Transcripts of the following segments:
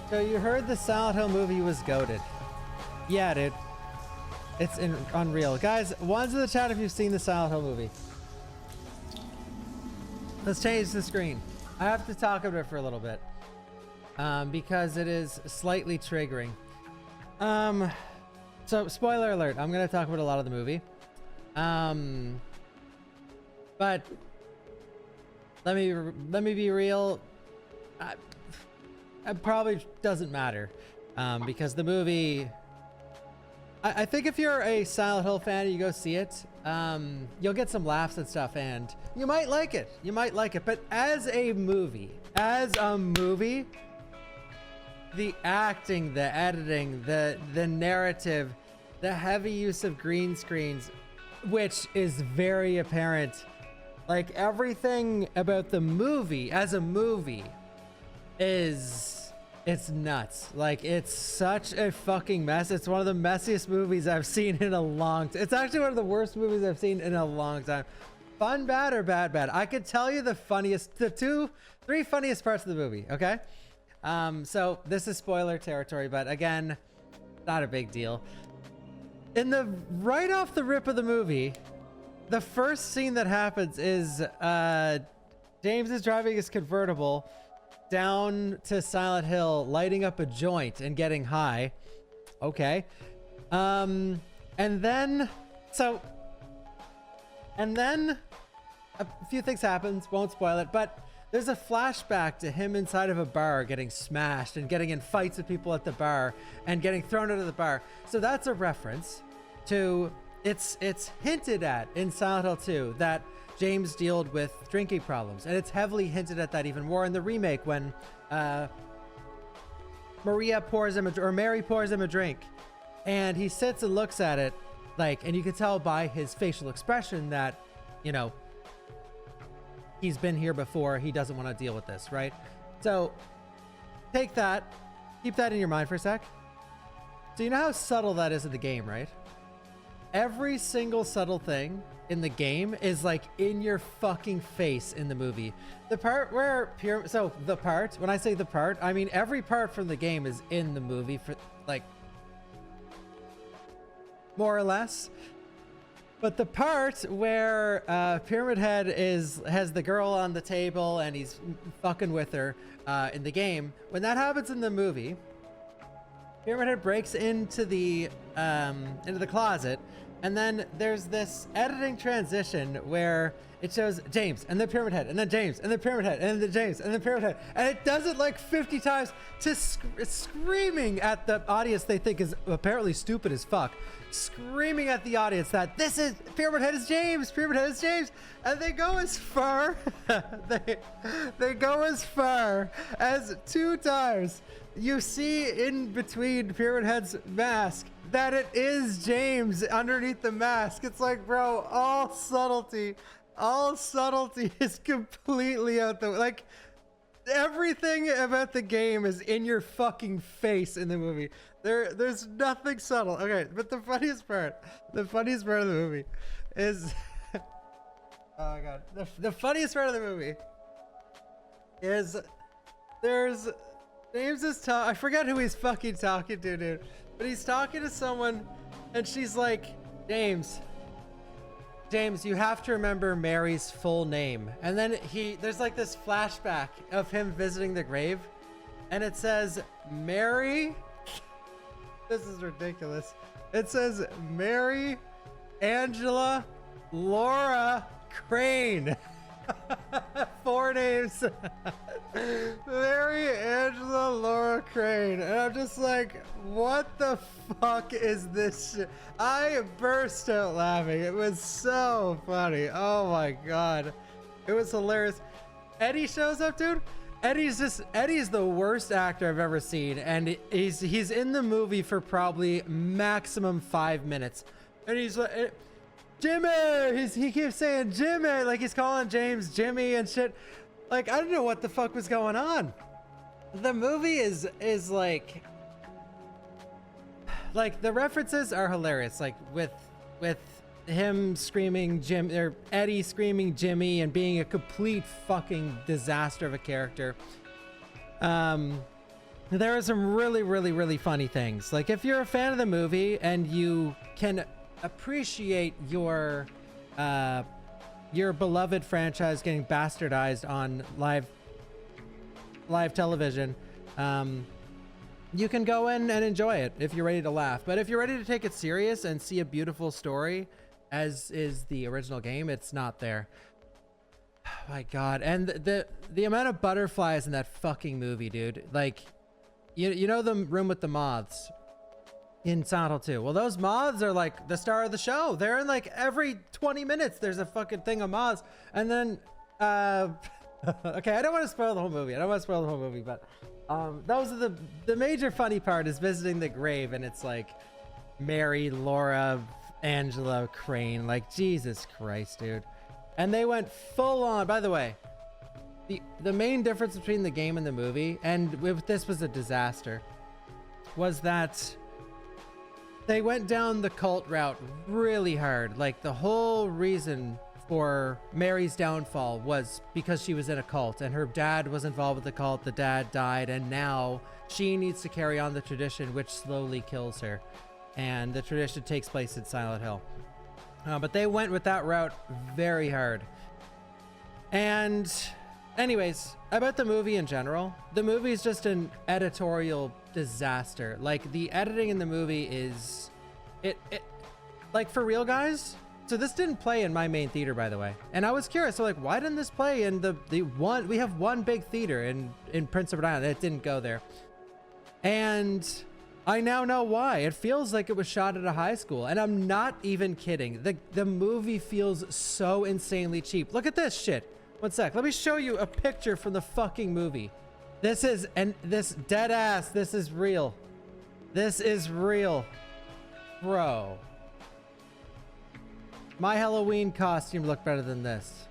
So you heard the Silent Hill movie was goated. Yeah, dude. It's unreal. Guys, ones in the chat if you've seen the Silent Hill movie. Let's change the screen. I have to talk about it for a little bit. Because it is slightly triggering. So spoiler alert, I'm going to talk about a lot of the movie. But let me be real. It probably doesn't matter. Because the movie, I think if you're a Silent Hill fan and you go see it, you'll get some laughs and stuff and you might like it. You might like it. But as a movie, the acting, the editing, the narrative, the heavy use of green screens, which is very apparent. Like everything about the movie as a movie it's nuts. Like it's such a fucking mess. It's one of the messiest movies I've seen in a long time. It's actually one of the worst movies I've seen in a long time. Fun bad or bad bad? I could tell you the three funniest parts of the movie, okay? So this is spoiler territory, but again, not a big deal. Right off the rip of the movie, the first scene that happens is James is driving his convertible down to Silent Hill, lighting up a joint and getting high. Okay. And then a few things happens, won't spoil it, but there's a flashback to him inside of a bar getting smashed and getting in fights with people at the bar and getting thrown out of the bar. So that's a reference to, it's hinted at in Silent Hill 2 that James dealt with drinking problems. And it's heavily hinted at that even more in the remake when Mary pours him a drink and he sits and looks at it like, and you can tell by his facial expression that, you know, he's been here before. He doesn't want to deal with this, right? So take that, keep that in your mind for a sec. So you know how subtle that is in the game, right? Every single subtle thing in the game is like in your fucking face in the movie. The part where when I say the part, I mean every part from the game is in the movie for like more or less. But the part where Pyramid Head has the girl on the table and he's fucking with her in the game, when that happens in the movie, Pyramid Head breaks into the closet, and then there's this editing transition where it shows James and then Pyramid Head and then James and then Pyramid Head and then James and then Pyramid Head, and it does it like 50 times to screaming at the audience they think is apparently stupid as fuck. Screaming at the audience that this is Pyramid Head is James, Pyramid Head is James, and they go as far they go as far as 2 times you see in between Pyramid Head's mask that it is James underneath the mask. It's like, bro, all subtlety is completely out the like. Everything about the game is in your fucking face in the movie. There's nothing subtle. Okay, but the funniest part of the movie is oh my god. The funniest part of the movie is there's James is I forget who he's fucking talking to, dude. But he's talking to someone and she's like, James, you have to remember Mary's full name. And then there's like this flashback of him visiting the grave and it says Mary. This is ridiculous. It says Mary Angela Laura Crane. 4 names. Mary Angela Laura Crane. And I'm just like, what the fuck is this shit? I burst out laughing. It was so funny. Oh my god. It was hilarious. Eddie shows up, dude. Eddie's the worst actor I've ever seen, and he's in the movie for probably maximum 5 minutes. And he's like, Jimmy! He keeps saying Jimmy, like he's calling James Jimmy and shit. Like, I don't know what the fuck was going on. The movie is like the references are hilarious. Like with him screaming Jim, or Eddie screaming Jimmy and being a complete fucking disaster of a character. there are some really funny things. Like, if you're a fan of the movie and you can appreciate your beloved franchise getting bastardized on live television, you can go in and enjoy it if you're ready to laugh. But if you're ready to take it serious and see a beautiful story, as is the original game, it's not there. Oh my god. And the amount of butterflies in that fucking movie, dude. Like, you know the room with the moths in Silent Hill 2? Well, those moths are like the star of the show. They're in like every 20 minutes there's a fucking thing of moths. And then okay, I don't want to spoil the whole movie, but those are the major funny part is visiting the grave, and it's like Mary, Laura, Angela, Crane. Like, Jesus Christ, dude. And they went full on. By the way, the main difference between the game and the movie, and this was a disaster, was that they went down the cult route really hard. Like, the whole reason for Mary's downfall was because she was in a cult, and her dad was involved with the cult. The dad died, and now she needs to carry on the tradition, which slowly kills her. And the tradition takes place in Silent Hill. But they went with that route very hard. And anyways, about the movie in general, the movie is just an editorial disaster. Like, the editing in the movie is it like, for real, guys. So this didn't play in my main theater, by the way, and I was curious. So, like, why didn't this play in the one? We have one big theater in Prince Edward Island. It didn't go there, and I now know why. It feels like it was shot at a high school, and I'm not even kidding. The movie feels so insanely cheap. Look at this shit. One sec. Let me show you a picture from the fucking movie. This is, and this dead ass. This is real. This is real, bro. My Halloween costume looked better than this.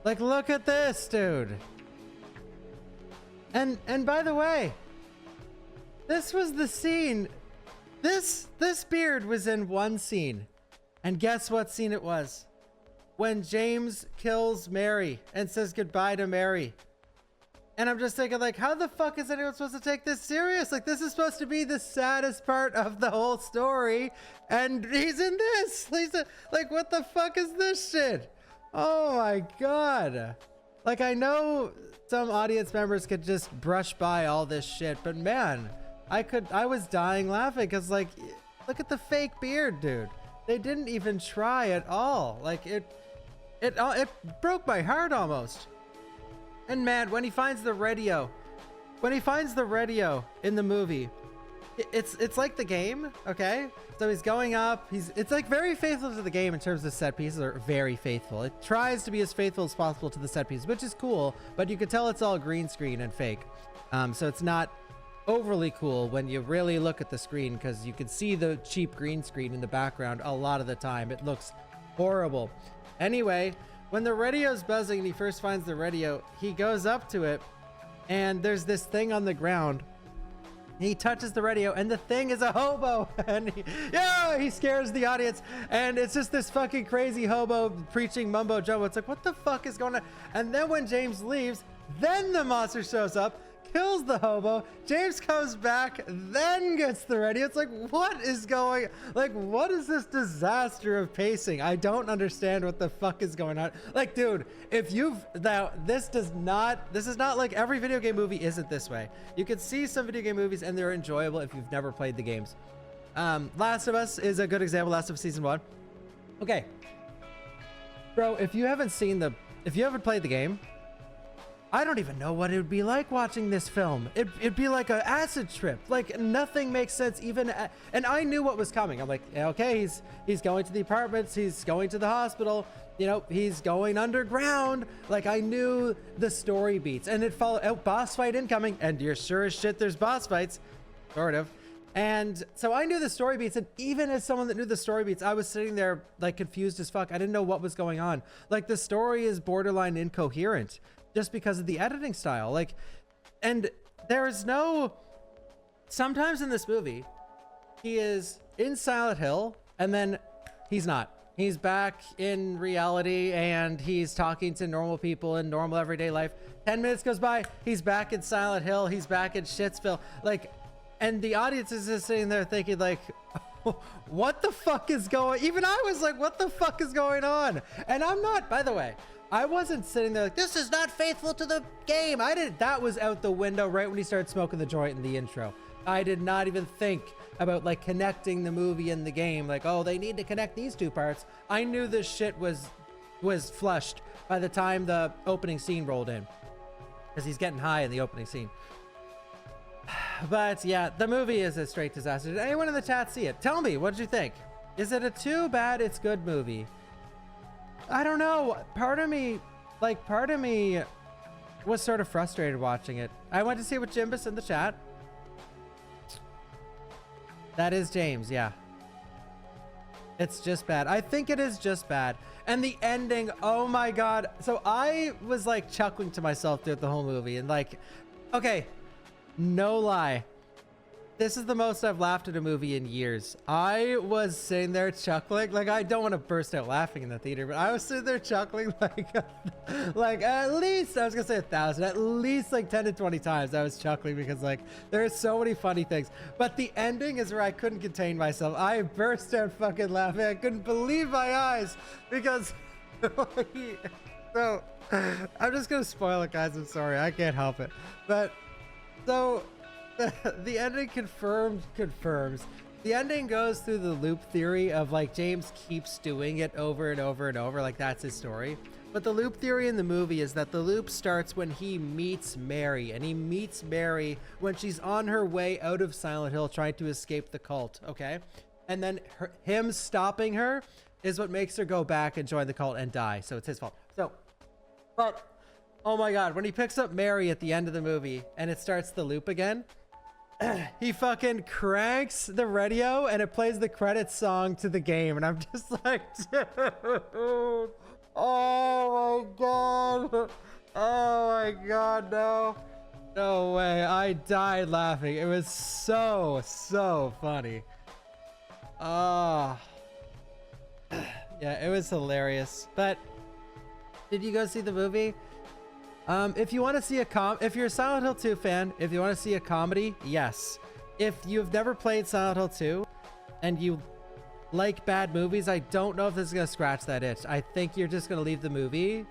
Like, look at this, dude. And by the way, this was the scene. This beard was in one scene. And guess what scene it was? When James kills Mary and says goodbye to Mary. And I'm just thinking, like, how the fuck is anyone supposed to take this serious? Like, this is supposed to be the saddest part of the whole story, and he's in this. Like, what the fuck is this shit? Oh my god. Like, I know some audience members could just brush by all this shit, but man, I was dying laughing because, like, look at the fake beard, dude. They didn't even try at all. Like, it broke my heart almost. And man, when he finds the radio in the movie, it's like the game, okay? So he's going up, it's like very faithful to the game in terms of set pieces, are very faithful. It tries to be as faithful as possible to the set piece, which is cool, but you can tell it's all green screen and fake. So it's not overly cool when you really look at the screen, because you can see the cheap green screen in the background a lot of the time. It looks horrible. Anyway, when the radio's buzzing and he first finds the radio, he goes up to it and there's this thing on the ground. He touches the radio and the thing is a hobo, and he scares the audience, and it's just this fucking crazy hobo preaching mumbo jumbo. It's like, what the fuck is going on? And then when James leaves, then the monster shows up, kills the hobo. James comes back, then gets the radio. It's like, what is going, like, what is this disaster of pacing? I don't understand what the fuck is going on. Like, dude, if you've now, this is not like, every video game movie isn't this way. You can see some video game movies and they're enjoyable if you've never played the games. Last of Us is a good example. Last of Us Season 1. Okay, bro, if you haven't played the game, I don't even know what it would be like watching this film. It'd be like an acid trip. Like, nothing makes sense even. And I knew what was coming. I'm like, okay, he's going to the apartments. He's going to the hospital. You know, he's going underground. Like, I knew the story beats. And it followed, boss fight incoming. And you're sure as shit there's boss fights. Sort of. And so I knew the story beats. And even as someone that knew the story beats, I was sitting there, like, confused as fuck. I didn't know what was going on. Like, the story is borderline incoherent, just because of the editing style. Like, and there's no, sometimes in this movie, he is in Silent Hill and then he's not. He's back in reality and he's talking to normal people in normal everyday life. 10 minutes goes by, he's back in Silent Hill, he's back in Shitsville. Like, and the audience is just sitting there thinking like, what the fuck is going, even I was like, what the fuck is going on? And I'm not, by the way, I wasn't sitting there like, this is not faithful to the game. That was out the window right when he started smoking the joint in the intro. I did not even think about like connecting the movie and the game. Like, oh, they need to connect these two parts. I knew this shit was flushed by the time the opening scene rolled in, because he's getting high in the opening scene. But yeah, the movie is a straight disaster. Did anyone in the chat see it? Tell me, what did you think? Is it a too bad it's good movie? I don't know. Part of me was sort of frustrated watching it. I went to see with Jimbus in the chat. That is James, yeah. It's just bad. I think it is just bad. And the ending, oh my God. So I was like chuckling to myself throughout the whole movie and like, okay, no lie. This is the most I've laughed at a movie in years. I was sitting there chuckling. Like, I don't want to burst out laughing in the theater, but I was sitting there chuckling like at least, I was gonna say 1,000, at least like 10 to 20 times I was chuckling because like there are so many funny things. But the ending is where I couldn't contain myself. I burst out fucking laughing. I couldn't believe my eyes because so I'm just gonna spoil it, guys. I'm sorry. I can't help it. But so the ending confirms. The ending goes through the loop theory of like James keeps doing it over and over and over, like that's his story. But the loop theory in the movie is that the loop starts when he meets Mary, and he meets Mary when she's on her way out of Silent Hill trying to escape the cult, okay? And then him stopping her is what makes her go back and join the cult and die, so it's his fault. So, but, oh my God, when he picks up Mary at the end of the movie and it starts the loop again, he fucking cranks the radio and it plays the credits song to the game, and I'm just like, dude, oh my God, oh my God, no way. I died laughing. It was so funny. Oh yeah, it was hilarious. But did you go see the movie? If you want to see if you're a Silent Hill 2 fan, if you want to see a comedy, yes. If you've never played Silent Hill 2 and you like bad movies, I don't know if this is going to scratch that itch. I think you're just going to leave the movie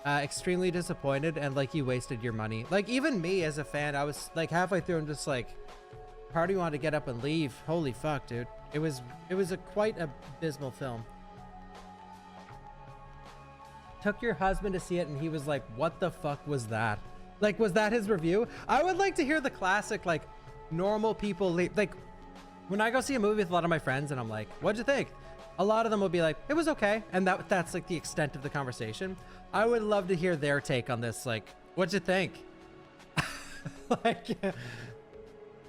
extremely disappointed and like you wasted your money. Like even me as a fan, I was like halfway through and just like, part of me wanted to get up and leave. Holy fuck, dude. It was a quite abysmal film. Took your husband to see it and he was like, what the fuck was that? Like, was that his review? I would like to hear the classic, like, normal people, like, when I go see a movie with a lot of my friends and I'm like, what'd you think? A lot of them will be like, it was okay. And that's like the extent of the conversation. I would love to hear their take on this. Like, what'd you think? Like,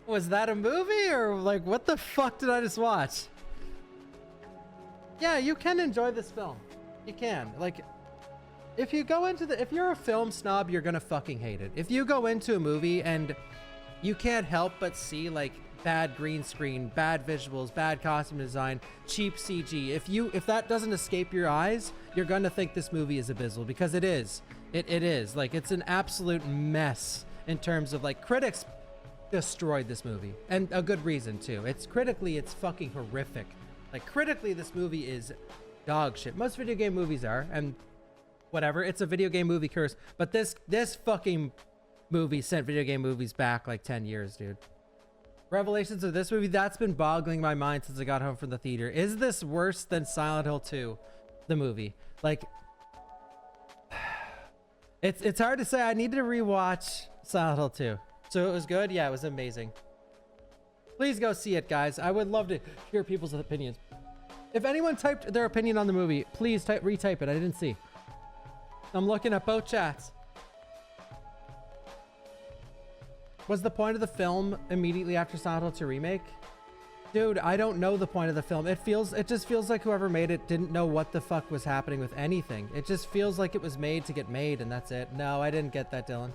was that a movie or like, what the fuck did I just watch? Yeah, you can enjoy this film. You can. Like, if you go into if you're a film snob, you're gonna fucking hate it. If you go into a movie and you can't help but see like bad green screen, bad visuals, bad costume design, cheap CG, if that doesn't escape your eyes, you're gonna think this movie is abysmal, because it is. It is. Like, it's an absolute mess in terms of like, critics destroyed this movie, and a good reason too. It's fucking horrific. Like, critically, this movie is dog shit. Most video game movies are, and whatever, it's a video game movie curse, but this fucking movie sent video game movies back like 10 years, dude. Revelations of this movie, that's been boggling my mind since I got home from the theater. Is this worse than Silent Hill 2, the movie? Like, it's hard to say. I need to rewatch Silent Hill 2. So it was good? Yeah, it was amazing. Please go see it, guys. I would love to hear people's opinions. If anyone typed their opinion on the movie, please retype it. I didn't see. I'm looking at both chats. Was the point of the film immediately after Silent Hill 2 remake? Dude, I don't know the point of the film. It just feels like whoever made it didn't know what the fuck was happening with anything. It just feels like it was made to get made and that's it. No, I didn't get that, Dylan.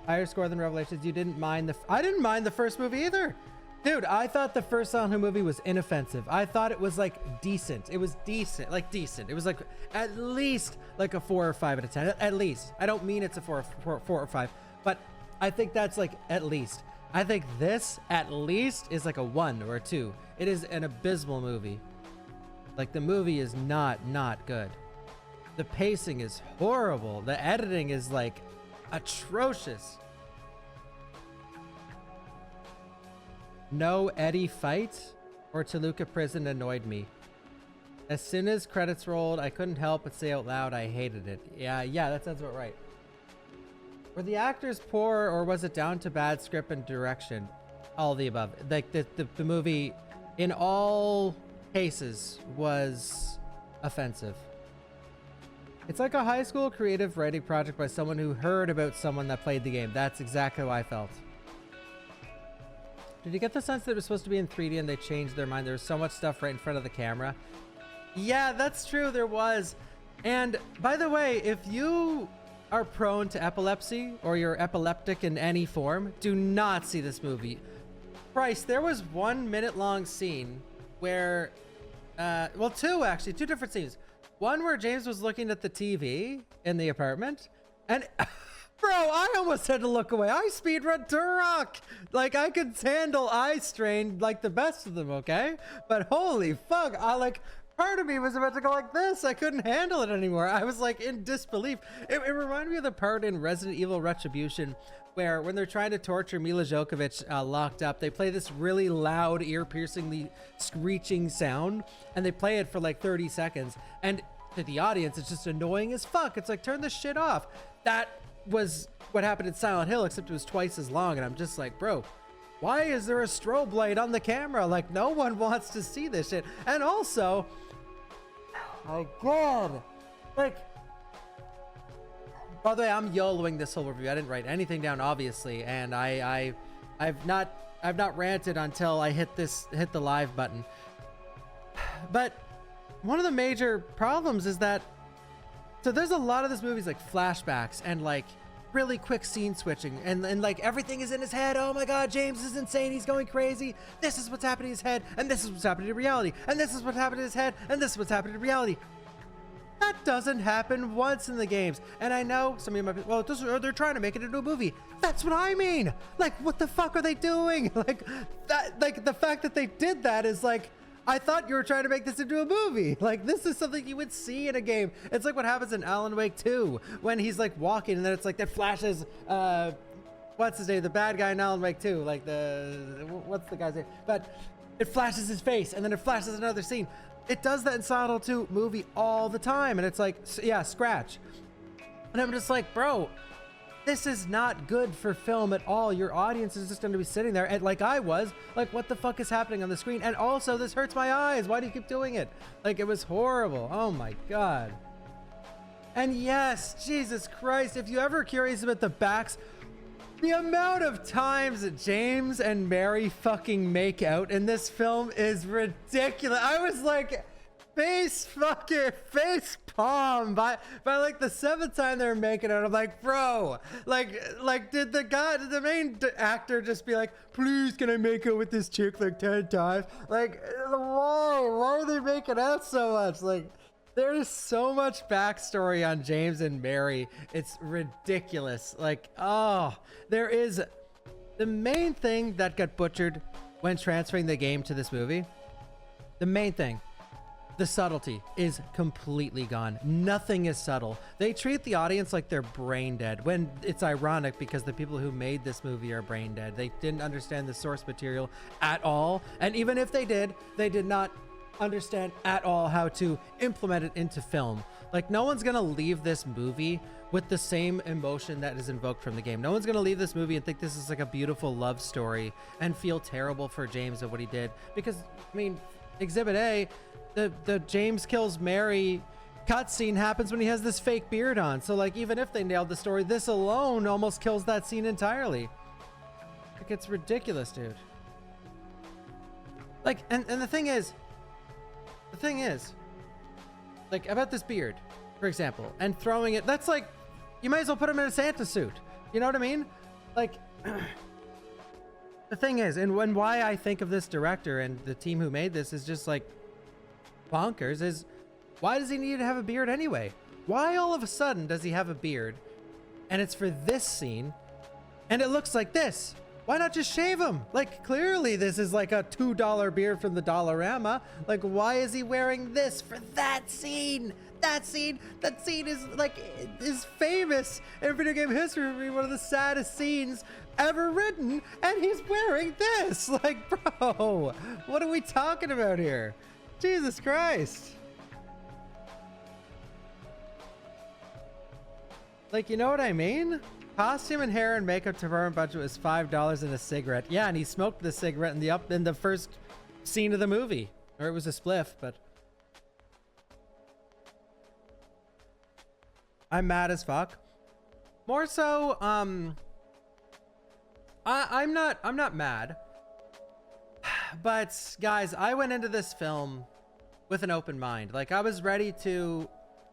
Higher score than Revelations. You didn't mind I didn't mind the first movie either. Dude, I thought the first Silent Hill movie was inoffensive. I thought it was like decent. It was decent, like decent. It was like at least like a 4 or 5 out of 10. At least. I don't mean it's a 4 or 5, but I think that's like at least. I think this at least is like a 1 or a 2. It is an abysmal movie. Like the movie is not good. The pacing is horrible. The editing is like atrocious. No Eddie fight or Toluca prison annoyed me. As soon as credits rolled, I couldn't help but say out loud I hated it. Yeah, that sounds about right. Were the actors poor or was it down to bad script and direction? All the above. Like the movie in all cases was offensive. It's like a high school creative writing project by someone who heard about someone that played the game. That's exactly how I felt. Did you get the sense that it was supposed to be in 3D and they changed their mind? There was so much stuff right in front of the camera. Yeah, that's true. There was. And by the way, if you are prone to epilepsy or you're epileptic in any form, do not see this movie. Christ, there was 1 minute long scene where, well, two different scenes. One where James was looking at the TV in the apartment and bro, I almost had to look away. I speedrun Turok. Like I could handle eye strain like the best of them, okay? But holy fuck, part of me was about to go like this. I couldn't handle it anymore. I was like in disbelief. It reminded me of the part in Resident Evil Retribution where when they're trying to torture Mila Djokovic locked up, they play this really loud, ear-piercingly screeching sound, and they play it for like 30 seconds. And to the audience, it's just annoying as fuck. It's like, turn this shit off. That was what happened in Silent Hill, except it was twice as long. And I'm just like, bro, why is there a strobe light on the camera? Like, no one wants to see this shit. And also, my God, like, by the way, I'm YOLOing this whole review. I didn't write anything down, obviously, and I've not ranted until I hit the live button. But one of the major problems is that, so there's a lot of this movie's like flashbacks and like really quick scene switching, and like everything is in his head. Oh my God, James is insane. He's going crazy. This is what's happening in his head, and this is what's happening in reality, and this is what's happening in his head, and this is what's happening in reality. That doesn't happen once in the games. And I know some of you might be, well, they're trying to make it into a movie. That's what I mean. Like, what the fuck are they doing? Like that, like the fact that they did that is like, I thought you were trying to make this into a movie. Like, this is something you would see in a game. It's like what happens in Alan Wake 2 when he's like walking and then it's like that flashes, what's his name? The bad guy in Alan Wake 2, like what's the guy's name? But it flashes his face and then it flashes another scene. It does that in Silent Hill 2 movie all the time. And it's like, yeah, scratch. And I'm just like, bro, this is not good for film at all. Your audience is just going to be sitting there and like I was like, what the fuck is happening on the screen? And also this hurts my eyes. Why do you keep doing it? Like, it was horrible. Oh my God. And yes, Jesus Christ, if you're ever curious about the backs, the amount of times that James and Mary fucking make out in this film is ridiculous. I was like, face palm by like the 7th time they're making out. I'm like, bro, like did the main actor just be like, please can I make out with this chick like 10 times? Like, why are they making out so much? Like, there's so much backstory on James and Mary. It's ridiculous. Like, oh, there is the main thing that got butchered when transferring the game to this movie. The main thing, the subtlety is completely gone. Nothing is subtle. They treat the audience like they're brain dead, when it's ironic because the people who made this movie are brain dead. They didn't understand the source material at all. And even if they did not understand at all how to implement it into film. Like, no one's gonna leave this movie with the same emotion that is invoked from the game. No one's gonna leave this movie and think this is like a beautiful love story and feel terrible for James and what he did. Because, I mean, Exhibit A, the James kills Mary cutscene happens when he has this fake beard on. So like, even if they nailed the story, this alone almost kills that scene entirely. Like, it's ridiculous, dude. Like, and the thing is, like, about this beard, for example, and throwing it, that's like, you might as well put him in a Santa suit. You know what I mean? Like, The thing is, and why I think of this director and the team who made this is just like bonkers, is why does he need to have a beard anyway? Why all of a sudden does he have a beard? And it's for this scene, and it looks like this. Why not just shave him? Like, clearly this is like a $2 beard from the Dollarama. Like, why is he wearing this for that scene? That scene is like, is famous in video game history for being one of the saddest scenes ever written, and he's wearing this. Like, bro, what are we talking about here? Jesus Christ. Like, you know what I mean? Costume and hair and makeup to permanent budget was $5 and a cigarette. Yeah, and he smoked the cigarette in the first scene of the movie. Or it was a spliff, but I'm mad as fuck. More so, I'm not mad. But guys, I went into this film with an open mind. Like, I was ready to,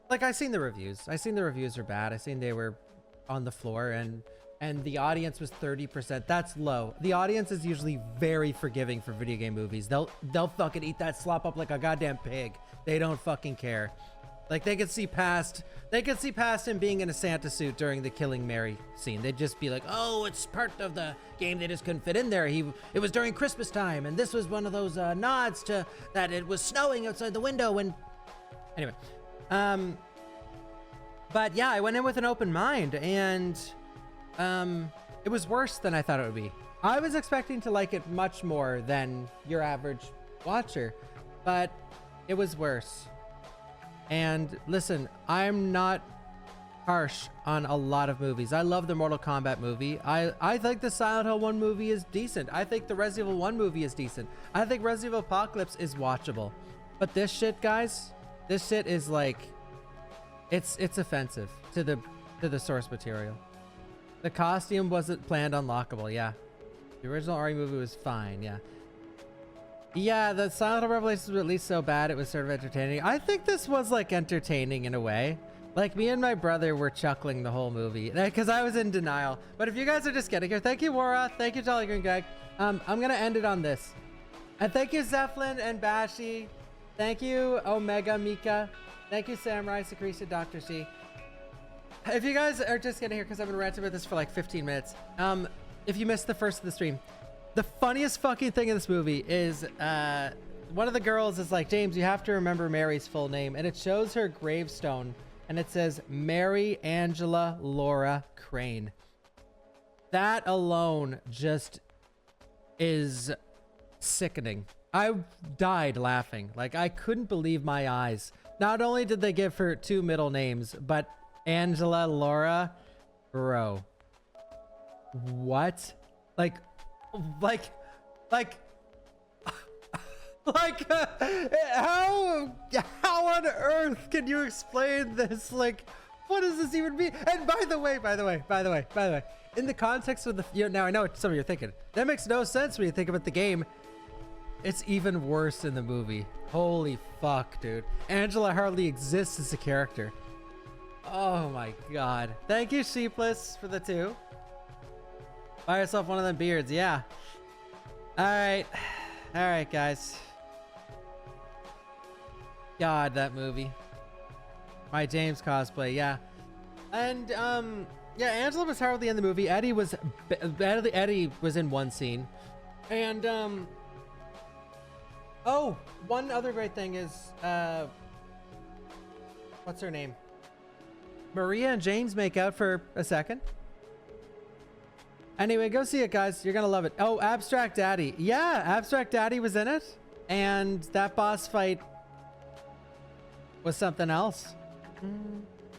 like, I seen the reviews. I seen the reviews were bad. I seen they were on the floor, and the audience was 30%. That's low. The audience is usually very forgiving for video game movies. They'll fucking eat that slop up like a goddamn pig. They don't fucking care. Like, they could see past him being in a Santa suit during the Killing Mary scene. They'd just be like, oh, it's part of the game, they just couldn't fit in there. It was during Christmas time, and this was one of those nods to that it was snowing outside the window. And anyway, but yeah, I went in with an open mind, and it was worse than I thought it would be. I was expecting to like it much more than your average watcher, but it was worse. And listen, I'm not harsh on a lot of movies. I love the Mortal Kombat movie. I think the Silent Hill 1 movie is decent. I think the Resident Evil 1 movie is decent. I think Resident Evil Apocalypse is watchable. But this shit, guys, this shit is like, it's offensive to the source material. The costume wasn't planned unlockable. Yeah, the original Ari movie was fine. Yeah, the Silent Hill Revelations were at least so bad it was sort of entertaining. I think this was like entertaining in a way. Like, me and my brother were chuckling the whole movie because I was in denial. But if you guys are just getting here, thank you, Wara. Thank you, Jolly Green Greg. I'm gonna end it on this. And thank you, Zeppelin and Bashi. Thank you, Omega Mika. Thank you, Samurai Secretia, Dr. C. If you guys are just getting here, because I've been ranting about this for like 15 minutes, if you missed the first of the stream, the funniest fucking thing in this movie is one of the girls is like, James, you have to remember Mary's full name. And it shows her gravestone, and it says Mary Angela Laura Crane. That alone just is sickening. I died laughing. Like, I couldn't believe my eyes. Not only did they give her 2 middle names, but Angela Laura, bro. What? Like how on earth can you explain this? Like, what does this even mean? And by the way, in the context of the, now I know what some of you are thinking. That makes no sense when you think about the game. It's even worse in the movie. Holy fuck, dude. Angela hardly exists as a character. Oh my god. Thank you, Sheepless, for the 2. Buy yourself one of them beards. Yeah. All right, guys. God, that movie. My James cosplay. Yeah. And yeah, Angela was hardly in the movie. Eddie was in one scene. And oh, one other great thing is what's her name? Maria and James make out for a second. Anyway, go see it, guys. You're gonna love it. Oh, Abstract Daddy. Yeah, Abstract Daddy was in it. And that boss fight was something else.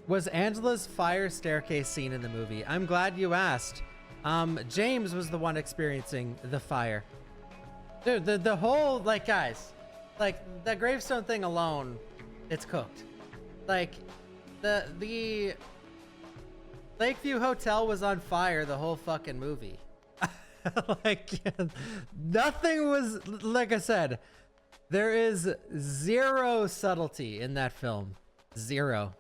Was Angela's fire staircase scene in the movie? I'm glad you asked. James was the one experiencing the fire. Dude, the whole, like, guys, like, the gravestone thing alone, it's cooked. Like, the Lakeview Hotel was on fire the whole fucking movie. Like, nothing was, like I said, there is zero subtlety in that film. Zero.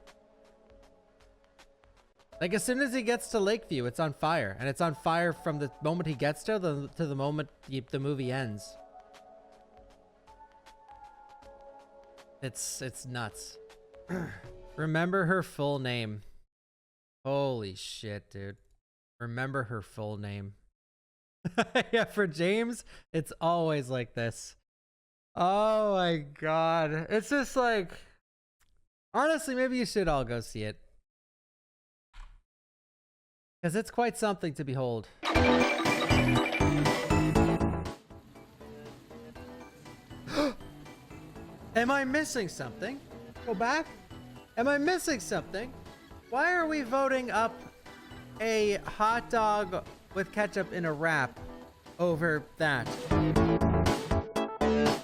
Like as soon as he gets to Lakeview, it's on fire, and it's on fire from the moment he gets to the moment the movie ends. It's nuts. Remember her full name. Holy shit, dude. Remember her full name. Yeah, for James, it's always like this. Oh my god. It's just like, honestly, maybe you should all go see it. Because it's quite something to behold. Am I missing something? Go back. Am I missing something? Why are we voting up a hot dog with ketchup in a wrap over that?